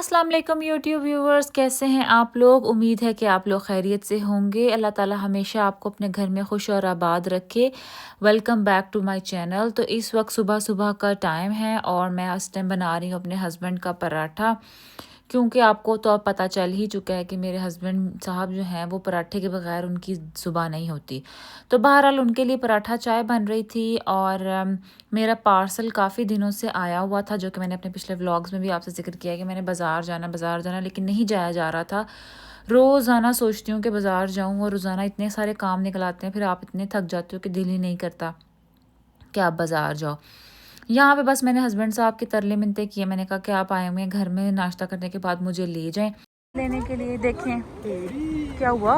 अस्सलाम वालेकुम YouTube viewers, कैसे हैं आप लोग। उम्मीद है कि आप लोग खैरियत से होंगे। अल्लाह ताला हमेशा आपको अपने घर में खुश और आबाद रखे। Welcome back to my channel. तो इस वक्त सुबह सुबह का टाइम है और मैं इस टाइम बना रही हूँ अपने हस्बैंड का पराठा, क्योंकि आपको तो अब पता चल ही चुका है कि मेरे हस्बैंड साहब जो हैं वो पराठे के बगैर उनकी सुबह नहीं होती। तो बहरहाल उनके लिए पराठा चाय बन रही थी और मेरा पार्सल काफ़ी दिनों से आया हुआ था, जो कि मैंने अपने पिछले व्लॉग्स में भी आपसे ज़िक्र किया है कि मैंने बाज़ार जाना लेकिन नहीं जाया जा रहा था। रोज़ाना सोचती हूँ कि बाज़ार जाऊँ और रोज़ाना इतने सारे काम निकल आते हैं, फिर आप इतने थक जाते हो कि दिल ही नहीं करता कि आप बाज़ार जाओ। यहाँ पे बस मैंने हस्बैंड साहब के तरले मिन्नतें किए। मैंने कहा कि आप आए हुए हैं घर में, नाश्ता करने के बाद मुझे ले जाएं लेने के लिए। देखें क्या हुआ,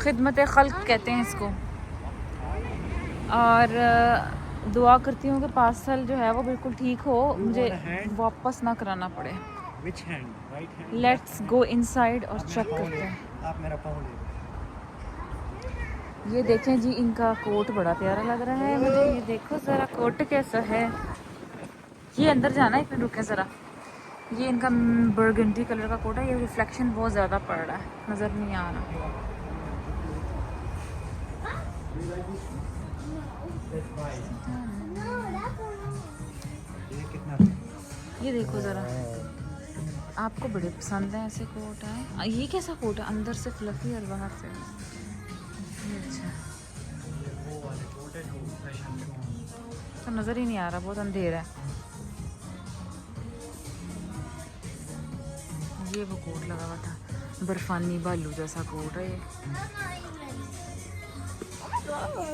खिदमत खल्क कहते हैं इसको। और दुआ करती हूँ कि पार्सल जो है वो बिल्कुल ठीक हो, मुझे वापस ना कराना पड़े। लेट्स गो इनसाइड और चेक करते हैं। आप मेरा पाँव ले। ये देखें जी, इनका कोट बड़ा प्यारा लग रहा है मुझे। ये देखो ज़रा कोट कैसा है। ये अंदर जाना है, इसमें रुके ज़रा। ये इनका बर्गंडी कलर का कोट है। ये रिफ्लेक्शन बहुत ज़्यादा पड़ रहा है, नज़र नहीं आ रहा। ये कितना? ये देखो ज़रा, आपको बड़े पसंद हैं ऐसे कोट है। ये कैसा कोट है, अंदर से फ्लफी और बाहर से ये अच्छा। वो वाले कोट है जो फैशन में। तो नज़र ही नहीं आ रहा, बहुत अंधेरा है। ये वो कोट लगा हुआ था, बर्फानी भालू जैसा कोट है ये।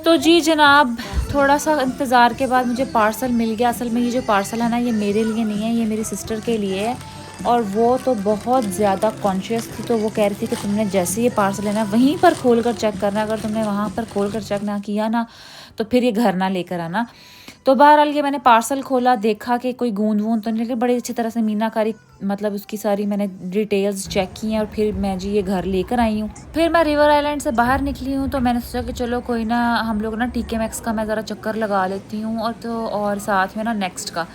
तो जी जनाब, थोड़ा सा इंतज़ार के बाद मुझे पार्सल मिल गया। असल में ये जो पार्सल है ना, ये मेरे लिए नहीं है, ये मेरी सिस्टर के लिए है। और वो तो बहुत ज़्यादा कॉन्शियस थी, तो वो कह रही थी कि तुमने जैसे ये पार्सल है ना वहीं पर खोल कर चेक करना। अगर तुमने वहाँ पर खोल कर चेक ना किया ना तो फिर ये घर ना लेकर आना। तो बहरहाल ये मैंने पार्सल खोला, देखा कि कोई गूंद वूंद तो नहीं, लेकिन बड़ी अच्छी तरह से मीनाकारी मतलब उसकी सारी मैंने डिटेल्स चेक की हैं और फिर मैं जी ये घर लेकर आई हूँ। फिर मैं रिवर आइलैंड से बाहर निकली हूँ, तो मैंने सोचा कि चलो कोई ना, हम लोग ना टीके मैक्स का मैं ज़रा चक्कर लगा लेती हूँ और साथ में ना नेक्स्ट का।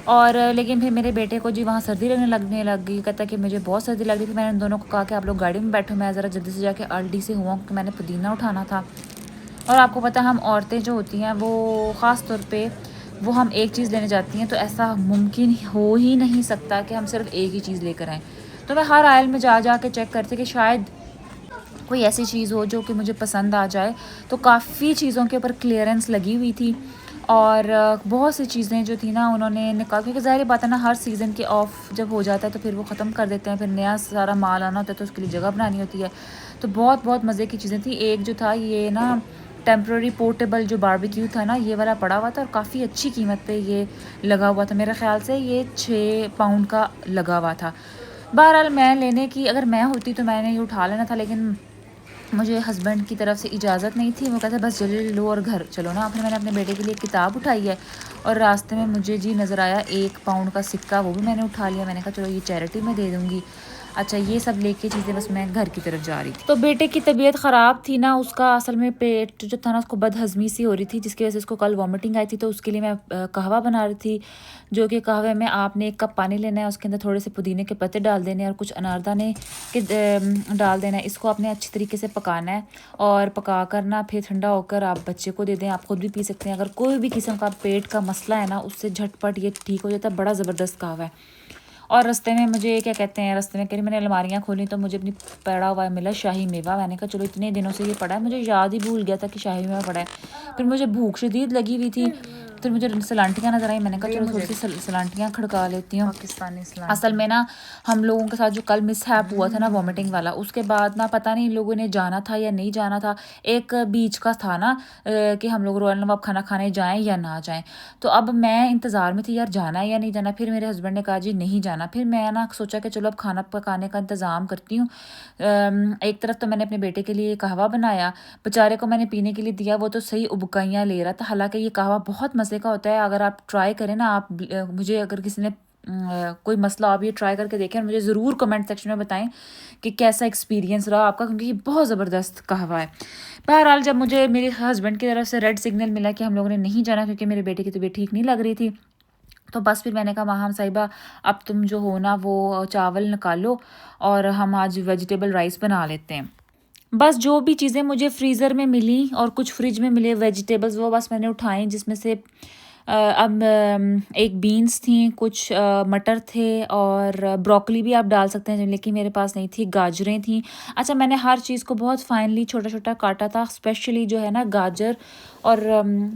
और लेकिन फिर मेरे बेटे को जी वहाँ सर्दी लगने लग गई। कहता कि मुझे बहुत सर्दी लग रही थी। मैंने उन दोनों को कहा कि आप लोग गाड़ी में बैठो, मैं ज़रा जल्दी से जाके अल्डी से हुआ क्योंकि मैंने पुदीना उठाना था। और आपको पता है हम औरतें जो होती हैं वो ख़ास तौर पे वो हम एक चीज़ लेने जाती हैं तो ऐसा मुमकिन हो ही नहीं सकता कि हम सिर्फ एक ही चीज़ लेकर आएँ। तो मैं हर आयल में जा के चेक करती कि शायद कोई ऐसी चीज़ हो जो कि मुझे पसंद आ जाए। तो काफ़ी चीज़ों के ऊपर क्लियरेंस लगी हुई थी और बहुत सी चीज़ें जो थी ना उन्होंने निकाल, क्योंकि ज़ाहिर बात है ना, हर सीज़न के ऑफ जब हो जाता है तो फिर वो ख़त्म कर देते हैं, फिर नया सारा माल आना होता है तो उसके लिए जगह बनानी होती है। तो बहुत बहुत मज़े की चीज़ें थी। एक जो था ये ना टेम्प्रेरी पोर्टेबल जो बारबेक्यू था ना, ये वाला पड़ा हुआ था और काफ़ी अच्छी कीमत पे ये लगा हुआ था। मेरे ख़्याल से ये 6 पाउंड का लगा हुआ था। बहरहाल मैं लेने की अगर मैं होती तो मैंने ये उठा लेना था, लेकिन मुझे हस्बैंड की तरफ से इजाज़त नहीं थी। वो कहते बस जल्दी लो और घर चलो ना। फिर मैंने अपने बेटे के लिए किताब उठाई है और रास्ते में मुझे जी नज़र आया 1 पाउंड का सिक्का, वो भी मैंने उठा लिया। मैंने कहा चलो ये चैरिटी में दे दूँगी। अच्छा, ये सब लेके चीज़ें बस मैं घर की तरफ जा रही थी। तो बेटे की तबीयत ख़राब थी ना, उसका असल में पेट जो था ना उसको बदहज़मी सी हो रही थी, जिसकी वजह से उसको कल वॉमिटिंग आई थी। तो उसके लिए मैं कहवा बना रही थी, जो कि कहवे में आपने 1 कप पानी लेना है, उसके अंदर थोड़े से पुदीने के पत्ते डाल देने हैं और कुछ अनारदाने के डाल देना है। इसको आपने अच्छी तरीके से पकाना है और पका कर ना फिर ठंडा होकर आप बच्चे को दे दें। आप खुद भी पी सकते हैं। अगर कोई भी किस्म का पेट का मसला है ना, उससे झटपट ये ठीक हो जाता है। बड़ा ज़बरदस्त कहवा है। और रास्ते में मुझे क्या कहते हैं, रास्ते में कहीं मैंने अलमारियाँ खोली तो मुझे अपनी पड़ा हुआ मिला शाही मेवा। मैंने कहा चलो इतने दिनों से ये पड़ा है, मुझे याद ही भूल गया था कि शाही मेवा पड़ा है। फिर मुझे भूख शदीद लगी हुई थी, फिर मुझे सलांटियाँ नज़र आई। मैंने कहा चलो थोड़ी सी सलांटियाँ खड़का लेती हूँ। पाकिस्तानी असल में ना हम लोगों के साथ जो कल मिसहैप हुआ था ना वॉमिटिंग वाला, उसके बाद ना पता नहीं इन लोगों ने जाना था या नहीं जाना था। एक बीच का था ना कि हम लोग रॉयल नवाब खाना खाने जाएं या ना जाएं। तो अब मैं इंतज़ार में थी यार, जाना है या नहीं जाना। फिर मेरे हस्बैंड ने कहा जी नहीं जाना। फिर मैं ना सोचा कि चलो अब खाना पकाने का इंतज़ाम करती हूँ। एक तरफ तो मैंने अपने बेटे के लिए कहवा बनाया, बेचारे को मैंने पीने के लिए दिया, वो तो सही उबकाइयाँ ले रहा था। हालांकि ये कहवा बहुत मज़े का होता है, अगर आप ट्राई करें ना। आप मुझे अगर किसी ने कोई मसला आप ये ट्राई करके देखें और मुझे ज़रूर कमेंट सेक्शन में बताएं कि कैसा एक्सपीरियंस रहा आपका, क्योंकि ये बहुत ज़बरदस्त कहवा है। बहरहाल जब मुझे मेरे हस्बैंड की तरफ से रेड सिग्नल मिला कि हम लोगों ने नहीं जाना क्योंकि मेरे बेटे की तबीयत ठीक नहीं लग रही थी, तो बस फिर मैंने कहा माहम साहिबा अब तुम जो हो ना वो चावल निकालो और हम आज वेजिटेबल राइस बना लेते हैं। बस जो भी चीज़ें मुझे फ्रीज़र में मिली और कुछ फ्रिज में मिले वेजिटेबल्स वो बस मैंने उठाई, जिसमें से अब एक बीन्स थी, कुछ मटर थे और ब्रोकली भी आप डाल सकते हैं लेकिन मेरे पास नहीं थी, गाजरें थी। अच्छा, मैंने हर चीज़ को बहुत फाइनली छोटा छोटा काटा था, स्पेशली जो है ना गाजर और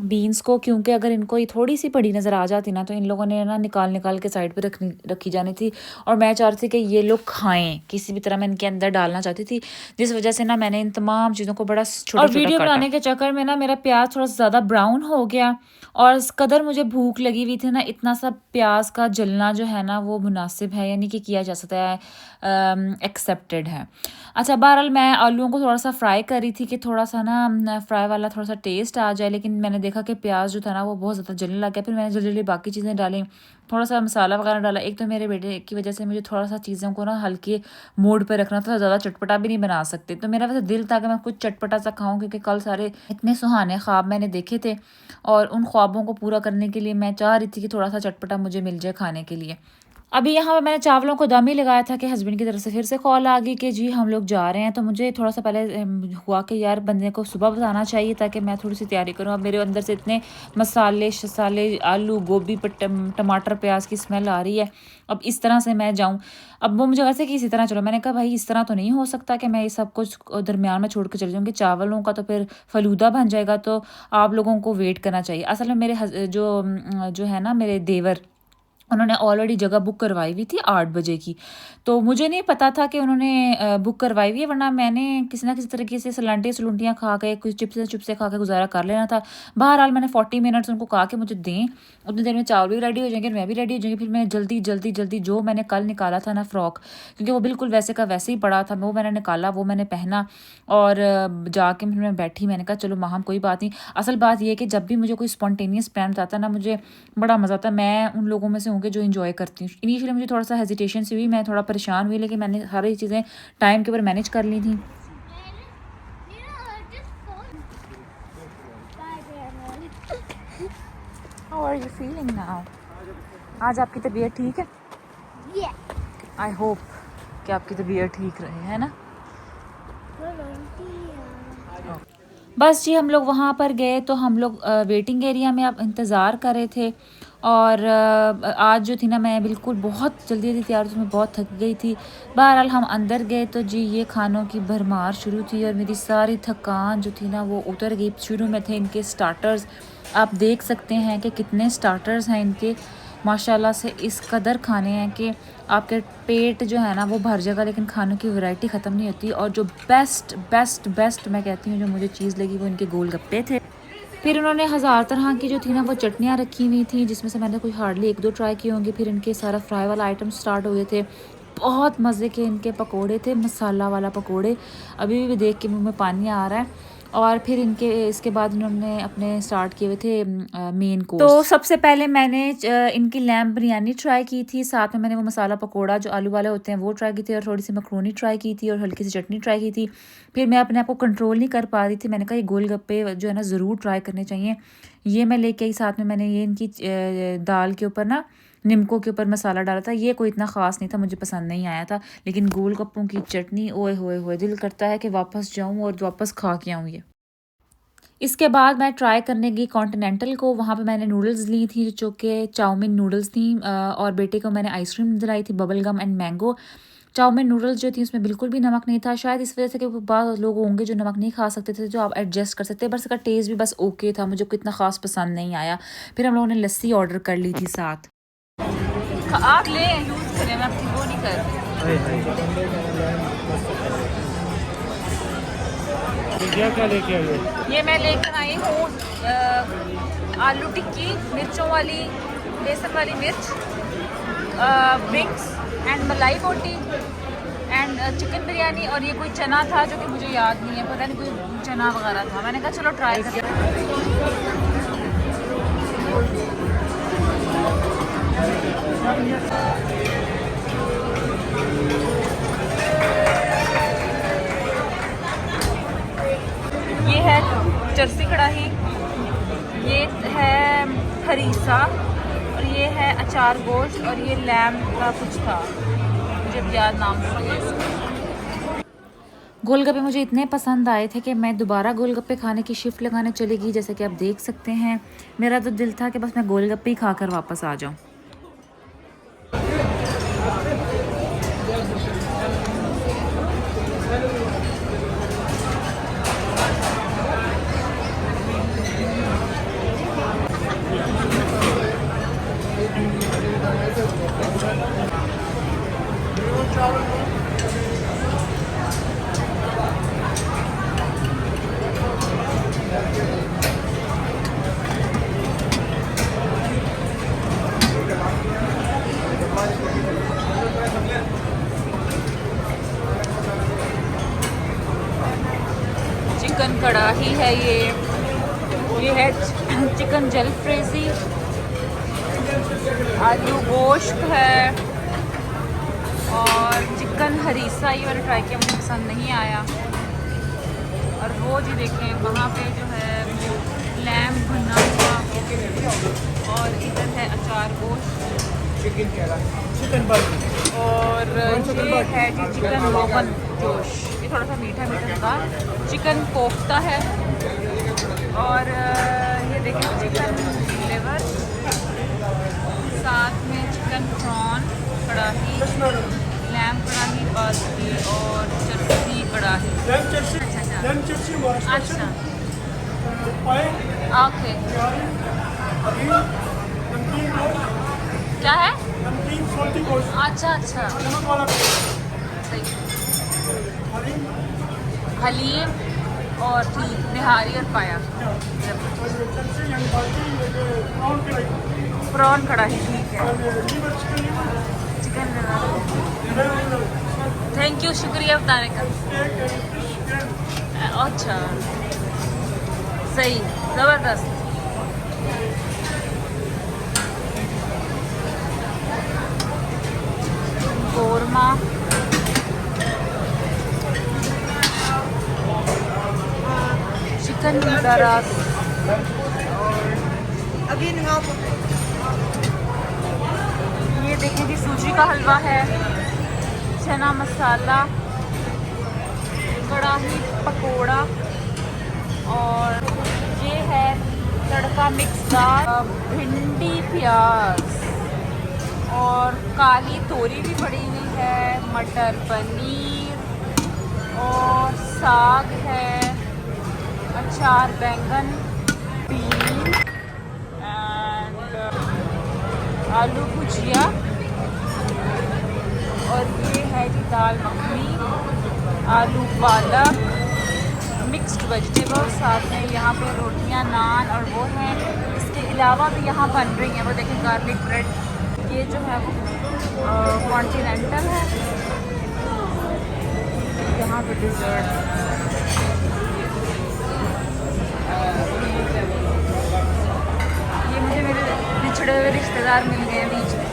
बीन्स को, क्योंकि अगर इनको ये थोड़ी सी बड़ी नज़र आ जाती ना तो इन लोगों ने ना निकाल निकाल के साइड पे रखी जानी थी और मैं चाह रही थी कि ये लोग खाएं, किसी भी तरह मैं इनके अंदर डालना चाहती थी, जिस वजह से ना मैंने इन तमाम चीज़ों को बड़ा छोटा और वीडियो बनाने के चक्कर में ना मेरा प्याज थोड़ा सा ज़्यादा ब्राउन हो गया और इस कदर मुझे भूख लगी हुई थी ना, इतना सा प्याज का जलना जो है ना वो मुनासिब है, यानी कि किया जा सकता है, एक्सेप्टेड है। अच्छा, बहरहाल मैं आलूओं को थोड़ा सा फ्राई कर रही थी कि थोड़ा सा ना फ्राई वाला थोड़ा सा टेस्ट आ जाए, लेकिन मैंने देखा कि प्याज जो था ना वो बहुत ज़्यादा जलने लग गया। फिर मैंने जल्दी जल्दी बाकी चीज़ें डाली, थोड़ा सा मसाला वगैरह डाला। एक तो मेरे बेटे की वजह से मुझे थोड़ा सा चीज़ों को ना हल्के मोड पर रखना था, ज़्यादा चटपटा भी नहीं बना सकते, तो मेरा वैसे दिल था कि मैं कुछ चटपटा सा खाऊं, क्योंकि कल सारे इतने सुहाने ख्वाब मैंने देखे थे और उन ख्वाबों को पूरा करने के लिए मैं चाह रही थी कि थोड़ा सा चटपटा मुझे मिल जाए खाने के लिए। अभी यहाँ पे मैंने चावलों को दम ही लगाया था कि हस्बैंड की तरफ से फिर से कॉल आ गई कि जी हम लोग जा रहे हैं, तो मुझे थोड़ा सा पहले हुआ कि यार बंदे को सुबह बताना चाहिए ताकि मैं थोड़ी सी तैयारी करूँ। अब मेरे अंदर से इतने मसाले शसाले आलू गोभी टमाटर प्याज की स्मेल आ रही है, अब इस तरह से मैं जाऊँ। अब वो मुझे वैसे कि इसी तरह चलो, मैंने कहा भाई इस तरह तो नहीं हो सकता कि मैं ये सब कुछ दरमियान में छोड़ के चली जाऊँगी, चावलों का तो फिर फलूदा बन जाएगा, तो आप लोगों को वेट करना चाहिए। असल में मेरे जो है ना मेरे देवर, उन्होंने ऑलरेडी जगह बुक करवाई हुई थी 8 बजे की, तो मुझे नहीं पता था कि उन्होंने बुक करवाई हुई है, वरना मैंने किसी ना किसी तरीके से सलूंटियाँ खा के कुछ चिप्स खा के गुजारा कर लेना था। बहरहाल मैंने 40 मिनट्स उनको कहा कि मुझे दें, उतनी देर में चावल भी रेडी हो जाएंगे और मैं भी रेडी हो जाएंगी। फिर मैंने जल्दी जो मैंने कल निकाला था ना फ्रॉक, क्योंकि वो बिल्कुल वैसे का वैसे ही पड़ा था, वो मैंने निकाला, वो मैंने पहना और जाके फिर मैं बैठी। मैंने कहा चलो माहम कोई बात नहीं। असल बात यह है कि जब भी मुझे कोई स्पॉन्टेनियस प्लान आता है ना मुझे बड़ा मज़ा आता है, मैं उन लोगों में से हूँ कि जो इन्जॉय करती हूँ। इनिशियली मुझे थोड़ा सा हेजिटेशन से हुई, मैं थोड़ा परेशान हुई, लेकिन मैंने सारी चीज़ें टाइम के ऊपर मैनेज कर ली थी। How are you feeling now? आज आपकी तबीयत ठीक है? आई होप कि आपकी तबीयत ठीक रहे, है ना? बस जी हम लोग वहाँ पर गए तो हम लोग वेटिंग एरिया में अब इंतज़ार कर रहे थे और आज जो थी ना मैं बिल्कुल बहुत जल्दी तैयार थी, मैं बहुत थक गई थी। बहरहाल हम अंदर गए तो जी ये खानों की भरमार शुरू थी और मेरी सारी थकान जो थी ना वो उतर गई। शुरू में थे इनके स्टार्टर्स, आप देख सकते हैं कि कितने स्टार्टर्स हैं इनके, माशाल्लाह से इस कदर खाने हैं कि आपके पेट जो है ना वो भर जाएगा, लेकिन खानों की वैरायटी ख़त्म नहीं होती। और जो बेस्ट मैं कहती हूँ जो मुझे चीज़ लगी वो इनके गोलगप्पे थे। फिर उन्होंने हज़ार तरह की जो थी ना वो चटनियाँ रखी हुई थी, जिसमें से मैंने कोई हार्डली 1-2 ट्राई की होंगी। फिर इनके सारा फ्राई वाला आइटम स्टार्ट हो गए थे, बहुत मज़े के इनके पकोड़े थे, मसाला वाला पकोड़े, अभी भी देख के मुँह में पानी आ रहा है। और फिर इसके बाद इन्होंने अपने स्टार्ट किए हुए थे मेन कोर्स। तो सबसे पहले मैंने इनकी लैम्ब बिरयानी ट्राई की थी, साथ में मैंने वो मसाला पकोड़ा जो आलू वाले होते हैं वो ट्राई की थी और थोड़ी सी मकरोनी ट्राई की थी और हल्की सी चटनी ट्राई की थी। फिर मैं अपने आप को कंट्रोल नहीं कर पा रही थी, मैंने कहा ये गोलगप्पे जो है ना ज़रूर ट्राई करने चाहिए। ये मैं लेके आई, साथ में मैंने ये इनकी दाल के ऊपर ना निमकों के ऊपर मसाला डाला था, ये कोई इतना ख़ास नहीं था, मुझे पसंद नहीं आया था, लेकिन गोलगप्पों की चटनी ओए होए दिल करता है कि वापस जाऊं और वापस खा के आऊं ये। इसके बाद मैं ट्राई करने गई कॉन्टिनेंटल को, वहाँ पे मैंने नूडल्स ली थी जो कि चाउमीन नूडल्स थी और बेटे को मैंने आइसक्रीम दिलाई थी bubble gum and mango. Chow mein noodles जो थी उसमें बिल्कुल भी नमक नहीं था, शायद इस वजह से कि बहुत लोग होंगे जो नमक नहीं खा सकते थे, जो आप एडजस्ट कर सकते हैं, बस इसका टेस्ट भी बस ओके था, मुझे कोई इतना ख़ास पसंद नहीं आया। फिर हम लोगों ने लस्सी ऑर्डर कर ली थी साथ। आप ले यूज़ करें, मैं आपकी वो नहीं कर रही। क्या लेके आई हो? ये मैं लेकर आई हूँ आलू टिक्की, मिर्चों वाली, बेसन वाली मिर्च, विंग्स एंड मलाई बोटी एंड चिकन बिरयानी, और ये कोई चना था जो कि मुझे याद नहीं है, पता नहीं कोई चना वगैरह था। मैंने कहा चलो ट्राई करते हैं। ये है चरसी कढ़ाई, ये है हरीसा और ये है अचार गोश्त और ये लैम का कुछ था, मुझे अब याद नाम भूल गया इसका। गोलगप्पे मुझे इतने पसंद आए थे कि मैं दोबारा गोलगप्पे खाने की शिफ्ट लगाने चली गई। जैसे कि आप देख सकते हैं, मेरा तो दिल था कि बस मैं गोलगप्पे ही खाकर वापस आ जाऊं। चिकन कढ़ाही है ये है चिकन जलफ्रेजी, आलू गोश्त है और चिकन हरीसा। ये मैंने ट्राई किया, मुझे पसंद नहीं आया। और वो जी देखें वहाँ पे जो है लैम भुना हुआ और इधर है अचार गोश्त और ये है जी चिकन रोगन जोश, ये थोड़ा सा मीठा मीठा था। चिकन कोफ्ता है और ये देखिए चिकन लिवर, साथ में चिकन प्रॉन कढ़ाई, लैम कढ़ाही बासुंदी और चरसी कढ़ाही। अच्छा ओके, क्या है? अच्छा अच्छा, सही। हलीम और ठीक निहारी और पाया, प्रॉन कढ़ाई, ठीक है। चिकन थैंक यू, शुक्रिया बताने का। अच्छा सही, ज़बरदस्त। कोरमा, चिकन दरास, ये देखिए जी सूजी का हलवा है, चना मसाला, कढ़ाई पकोड़ा और ये है तड़का मिक्स दाल, भिंडी प्याज और काली तोरी भी पड़ी हुई है, मटर पनीर और साग है, अचार बैंगन, बीन एंड आलू भुजिया और ये है जी दाल मखनी, आलू पालक, मिक्स्ड वेजिटेबल, साथ में यहाँ पे रोटियाँ नान और वो हैं। इसके अलावा भी यहाँ बन रही हैं, वो देखें गार्लिक ब्रेड, ये जो है वो कॉन्टिनेंटल है। यहाँ पे डिज़र्ट, ये मुझे मेरे बिछड़े हुए रिश्तेदार मिल गए बीच में।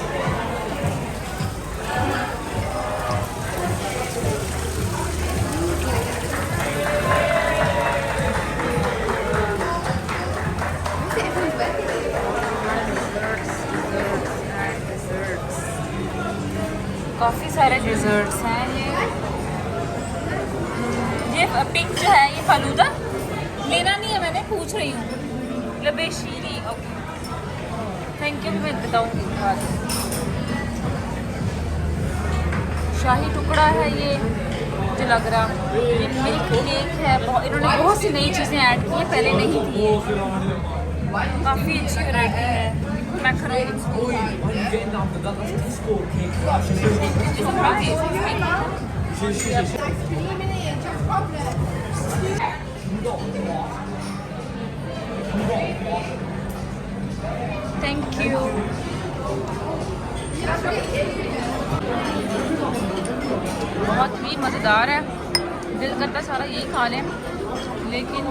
काफ़ी सारे डिज़र्ट्स हैं। ये पिंक जो है ये फालूदा लेना नहीं है, मैंने पूछ रही हूँ। लबेशीरी, ओके थैंक यू, मैं बताऊँगी बाद में। शाही टुकड़ा है ये, मुझे लग रहा ये मिल्क केक है। इन्होंने बहुत सी नई चीज़ें ऐड की हैं, पहले नहीं थी। काफ़ी अच्छी वैरायटी है। Thank you. बहुत ही मज़ेदार है, दिल करता सारा यही खा लें, लेकिन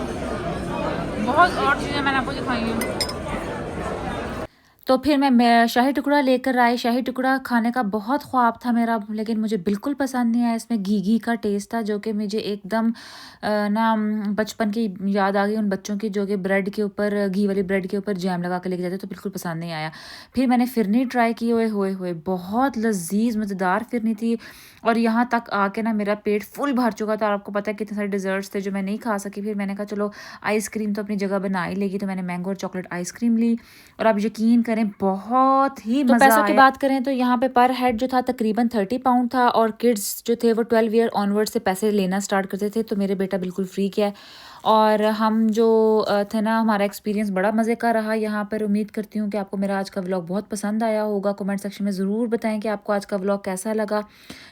बहुत और चीज़ें मैंने आपको दिखाई हैं। तो फिर मैं शाही टुकड़ा लेकर आई। शाही टुकड़ा खाने का बहुत ख्वाब था मेरा, लेकिन मुझे बिल्कुल पसंद नहीं आया। इसमें घी का टेस्ट था जो कि मुझे एकदम बचपन की याद आ गई उन बच्चों की जो कि ब्रेड के ऊपर, घी वाली ब्रेड के ऊपर जैम लगा के लेके जाते, तो बिल्कुल पसंद नहीं आया। फिर मैंने फिरनी ट्राई की, ओए होए होए बहुत लज़ीज़ मज़ेदार फिरनी थी। और यहाँ तक आके ना मेरा पेट फुल भर चुका था, और आपको पता है कितने सारे डिज़र्ट्स थे जो मैं नहीं खा सकी। फिर मैंने कहा चलो आइसक्रीम तो अपनी जगह बना ही लेगी, तो मैंने मैंगो और चॉकलेट आइसक्रीम ली, और आप यकीन करें बहुत ही तो मज़ा पैसों की आया। बात करें तो यहाँ पे पर हेड जो था तकरीबन 30 पाउंड था, और किड्स जो थे वो 12 ईयर ऑनवर्ड से पैसे लेना स्टार्ट करते थे, तो मेरे बेटा बिल्कुल फ्री किया है। और हम जो थे ना, हमारा एक्सपीरियंस बड़ा मज़े का रहा यहाँ पर। उम्मीद करती हूँ कि आपको मेरा आज का व्लॉग बहुत पसंद आया होगा। कमेंट सेक्शन में ज़रूर बताएं कि आपको आज का व्लॉग कैसा लगा।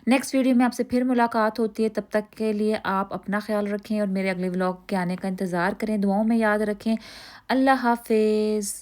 नेक्स्ट वीडियो में आपसे फिर मुलाकात होती है, तब तक के लिए आप अपना ख्याल रखें और मेरे अगले व्लॉग के आने का इंतज़ार करें। दुआओं में याद रखें। अल्लाह हाफिज़।